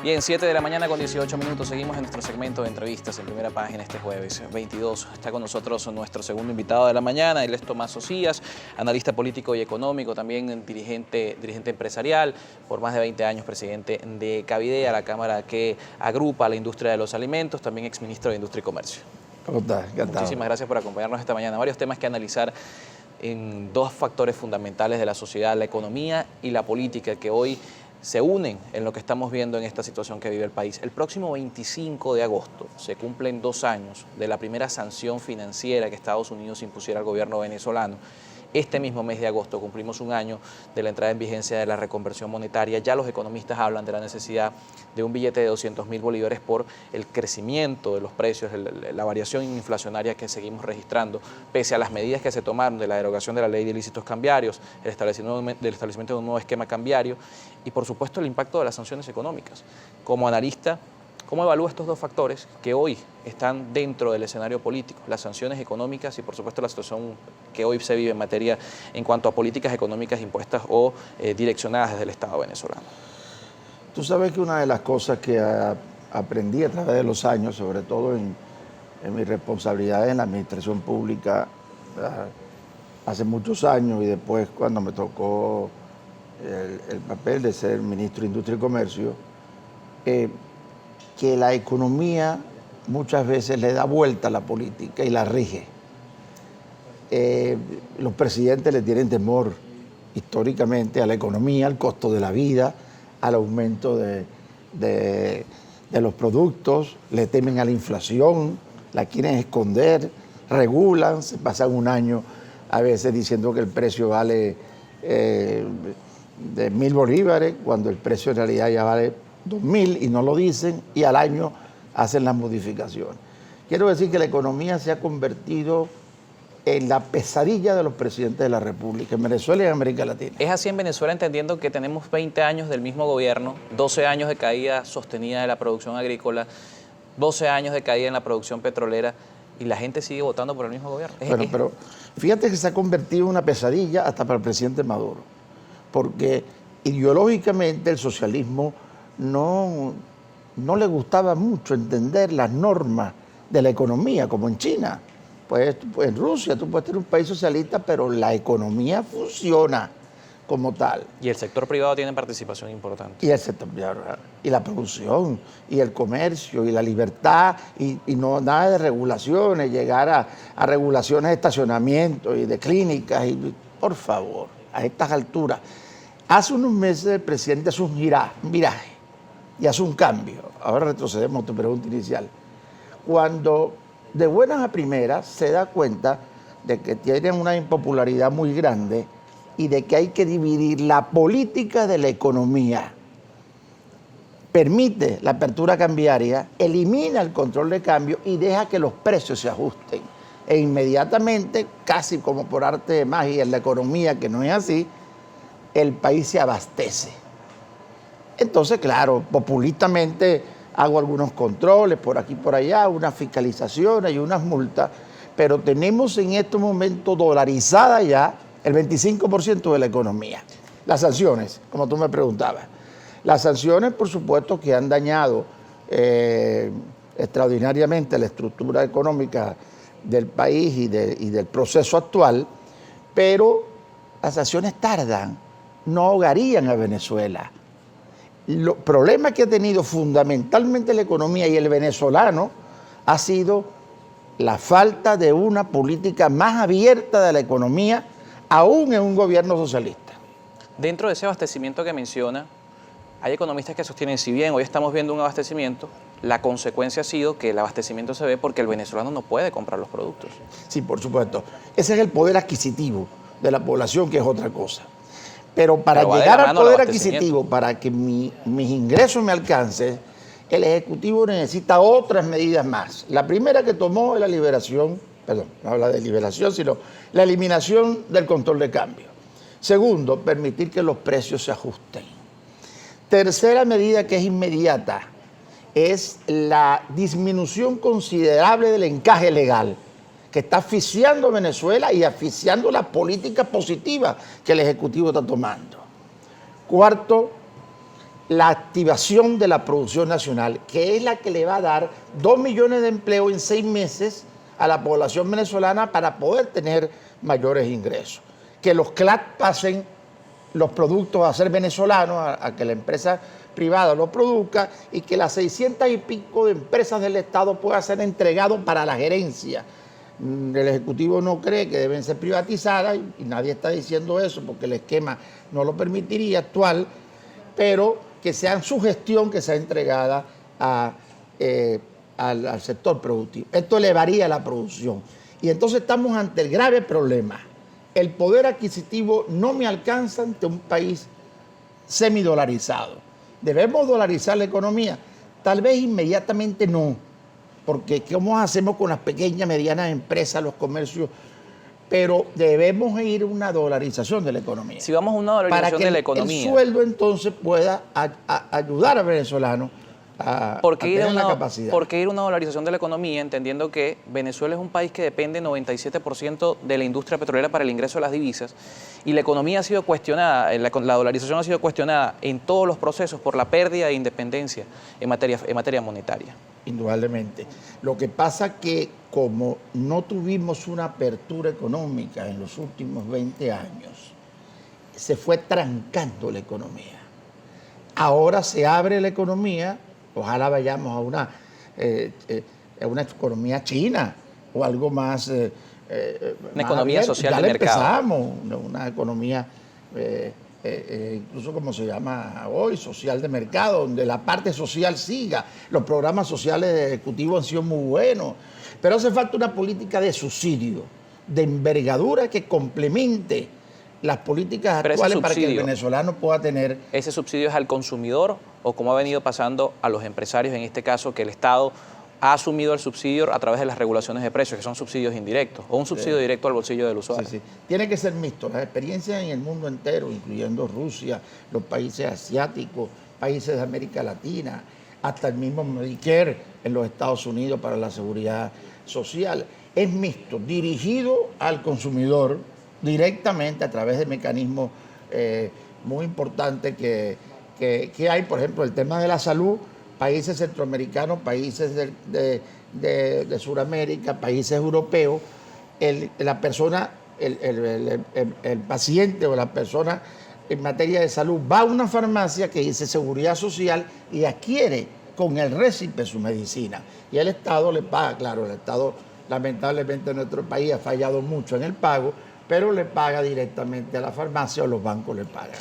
Bien, 7 de la mañana con 18 minutos. Seguimos en nuestro segmento de entrevistas en Primera Página este jueves 22. Está con nosotros nuestro segundo invitado de la mañana. Él es Tomás Socias, analista político y económico, también dirigente empresarial, por más de 20 años presidente de Cavidea, la cámara que agrupa a la industria de los alimentos, también exministro de Industria y Comercio. ¿Cómo estás? Encantado. Muchísimas gracias por acompañarnos esta mañana. Varios temas que analizar en dos factores fundamentales de la sociedad, la economía y la política, que hoy se unen en lo que estamos viendo en esta situación que vive el país. El próximo 25 de agosto se cumplen 2 años de la primera sanción financiera que Estados Unidos impusiera al gobierno venezolano. Este mismo mes de agosto cumplimos 1 año de la entrada en vigencia de la reconversión monetaria. Ya los economistas hablan de la necesidad de un billete de 200.000 bolívares por el crecimiento de los precios, la variación inflacionaria que seguimos registrando, pese a las medidas que se tomaron de la derogación de la ley de ilícitos cambiarios, el establecimiento de un nuevo esquema cambiario y, por supuesto, el impacto de las sanciones económicas. Como analista, ¿cómo evalúa estos dos factores que hoy están dentro del escenario político? Las sanciones económicas y, por supuesto, la situación que hoy se vive en materia en cuanto a políticas económicas impuestas o direccionadas desde el Estado venezolano. Tú sabes que una de las cosas que aprendí a través de los años, sobre todo en mis responsabilidades en la administración pública, hace muchos años y después cuando me tocó el papel de ser ministro de Industria y Comercio, que la economía muchas veces le da vuelta a la política y la rige. Los presidentes le tienen temor históricamente a la economía, al costo de la vida, al aumento de los productos, le temen a la inflación, la quieren esconder, regulan, se pasan 1 año a veces diciendo que el precio vale de 1.000 bolívares, cuando el precio en realidad ya vale 2.000 y no lo dicen, y al año hacen las modificaciones. Quiero decir que la economía se ha convertido en la pesadilla de los presidentes de la República, en Venezuela y en América Latina. Es así en Venezuela, entendiendo que tenemos 20 años del mismo gobierno, 12 años de caída sostenida de la producción agrícola, 12 años de caída en la producción petrolera, y la gente sigue votando por el mismo gobierno. Bueno, pero fíjate que se ha convertido en una pesadilla hasta para el presidente Maduro, porque ideológicamente el socialismo no le gustaba mucho entender las normas de la economía, como en China. Pues en Rusia tú puedes tener un país socialista, pero la economía funciona como tal. Y el sector privado tiene participación importante. Y el sector privado, y la producción, y el comercio, y la libertad, y no nada de regulaciones, llegar a regulaciones de estacionamiento y de clínicas, y por favor, a estas alturas. Hace unos meses el presidente hace un viraje y hace un cambio. Ahora retrocedemos a tu pregunta inicial. Cuando de buenas a primeras se da cuenta de que tienen una impopularidad muy grande y de que hay que dividir la política de la economía. Permite la apertura cambiaria, elimina el control de cambio y deja que los precios se ajusten. E inmediatamente, casi como por arte de magia en la economía, que no es así, el país se abastece. Entonces, claro, populistamente hago algunos controles por aquí y por allá, unas fiscalizaciones y unas multas, pero tenemos en este momento dolarizada ya el 25% de la economía. Las sanciones, como tú me preguntabas. Las sanciones, por supuesto, que han dañado extraordinariamente la estructura económica del país y del proceso actual, pero las sanciones tardan, no ahogarían a Venezuela. Los problemas que ha tenido fundamentalmente la economía y el venezolano ha sido la falta de una política más abierta de la economía, aún en un gobierno socialista. Dentro de ese abastecimiento que menciona, hay economistas que sostienen, si bien hoy estamos viendo un abastecimiento, la consecuencia ha sido que el abastecimiento se ve porque el venezolano no puede comprar los productos. Sí, por supuesto. Ese es el poder adquisitivo de la población, que es otra cosa. Pero para llegar al poder adquisitivo, para que mis ingresos me alcancen, el Ejecutivo necesita otras medidas más. La primera que tomó es la liberación, perdón, no habla de liberación, sino la eliminación del control de cambio. Segundo, permitir que los precios se ajusten. Tercera medida, que es inmediata, es la disminución considerable del encaje legal, que está asfixiando a Venezuela y asfixiando la política positiva que el Ejecutivo está tomando. Cuarto, la activación de la producción nacional, que es la que le va a dar 2 millones de empleos en 6 meses a la población venezolana para poder tener mayores ingresos. Que los CLAC pasen los productos a ser venezolanos, a que la empresa privada lo produzca, y que las 600 y pico de empresas del Estado puedan ser entregados para la gerencia. El Ejecutivo no cree que deben ser privatizadas, y nadie está diciendo eso porque el esquema no lo permitiría actual, pero que sean su gestión, que sea entregada al sector productivo. Esto elevaría la producción. Y entonces estamos ante el grave problema. El poder adquisitivo no me alcanza ante un país semidolarizado. ¿Debemos dolarizar la economía? Tal vez inmediatamente no, porque ¿cómo hacemos con las pequeñas, medianas empresas, los comercios? Pero debemos ir a una dolarización de la economía. Si vamos a una dolarización de la economía, el sueldo entonces pueda ayudar al venezolano a tener la capacidad. ¿Por qué ir a una dolarización de la economía, entendiendo que Venezuela es un país que depende 97% de la industria petrolera para el ingreso de las divisas, y la economía ha sido cuestionada, la dolarización ha sido cuestionada en todos los procesos por la pérdida de independencia en materia monetaria? Indudablemente. Lo que pasa que como no tuvimos una apertura económica en los últimos 20 años, se fue trancando la economía. Ahora se abre la economía, ojalá vayamos a una economía china o algo más... una economía social de mercado. Ya empezamos, una economía... incluso como se llama hoy, social de mercado, donde la parte social siga. Los programas sociales de Ejecutivo han sido muy buenos, pero hace falta una política de subsidio, de envergadura que complemente las políticas actuales para que el venezolano pueda tener... ¿Ese subsidio es al consumidor o, como ha venido pasando, a los empresarios, en este caso, que el Estado ha asumido el subsidio a través de las regulaciones de precios, que son subsidios indirectos, o un subsidio directo al bolsillo del usuario? Sí, sí. Tiene que ser mixto. Las experiencias en el mundo entero, incluyendo Rusia, los países asiáticos, países de América Latina, hasta el mismo Medicare en los Estados Unidos para la seguridad social, es mixto, dirigido al consumidor directamente a través de mecanismos muy importantes que hay, por ejemplo, el tema de la salud. Países centroamericanos, países de Sudamérica, países europeos, la persona, el paciente o la persona en materia de salud va a una farmacia que dice Seguridad Social y adquiere con el récipe su medicina. Y el Estado le paga, claro, el Estado lamentablemente en nuestro país ha fallado mucho en el pago, pero le paga directamente a la farmacia o los bancos le pagan.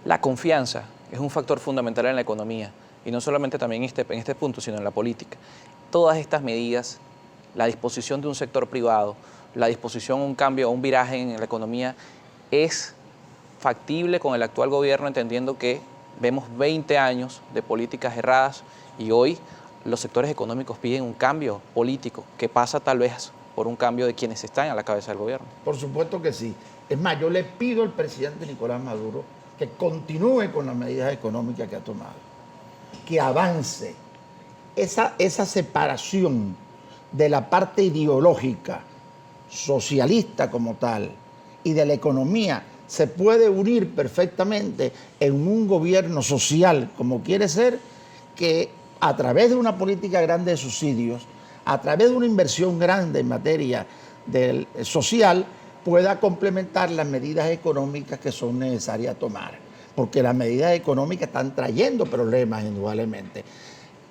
La confianza es un factor fundamental en la economía. Y no solamente también en este punto, sino en la política. Todas estas medidas, la disposición de un sector privado, la disposición a un cambio, a un viraje en la economía, es factible con el actual gobierno, entendiendo que vemos 20 años de políticas erradas y hoy los sectores económicos piden un cambio político que pasa tal vez por un cambio de quienes están a la cabeza del gobierno. Por supuesto que sí. Es más, yo le pido al presidente Nicolás Maduro que continúe con las medidas económicas que ha tomado, que avance esa separación de la parte ideológica, socialista como tal, y de la economía, se puede unir perfectamente en un gobierno social como quiere ser, que a través de una política grande de subsidios, a través de una inversión grande en materia social, pueda complementar las medidas económicas que son necesarias tomar. Porque las medidas económicas están trayendo problemas indudablemente.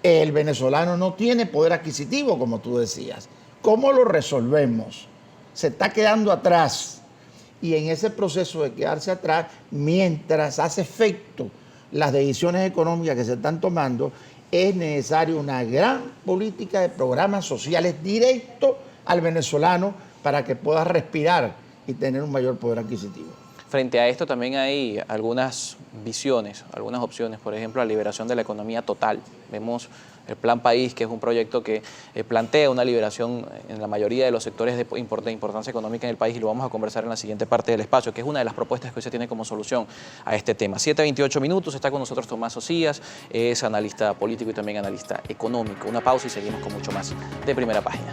El venezolano no tiene poder adquisitivo, como tú decías. ¿Cómo lo resolvemos? Se está quedando atrás. Y en ese proceso de quedarse atrás, mientras hace efecto las decisiones económicas que se están tomando, es necesaria una gran política de programas sociales directos al venezolano para que pueda respirar y tener un mayor poder adquisitivo. Frente a esto también hay algunas visiones, algunas opciones, por ejemplo, la liberación de la economía total. Vemos el Plan País, que es un proyecto que plantea una liberación en la mayoría de los sectores de importancia económica en el país, y lo vamos a conversar en la siguiente parte del espacio, que es una de las propuestas que hoy se tiene como solución a este tema. 7:28 minutos, está con nosotros Tomás Ocías, es analista político y también analista económico. Una pausa y seguimos con mucho más de Primera Página.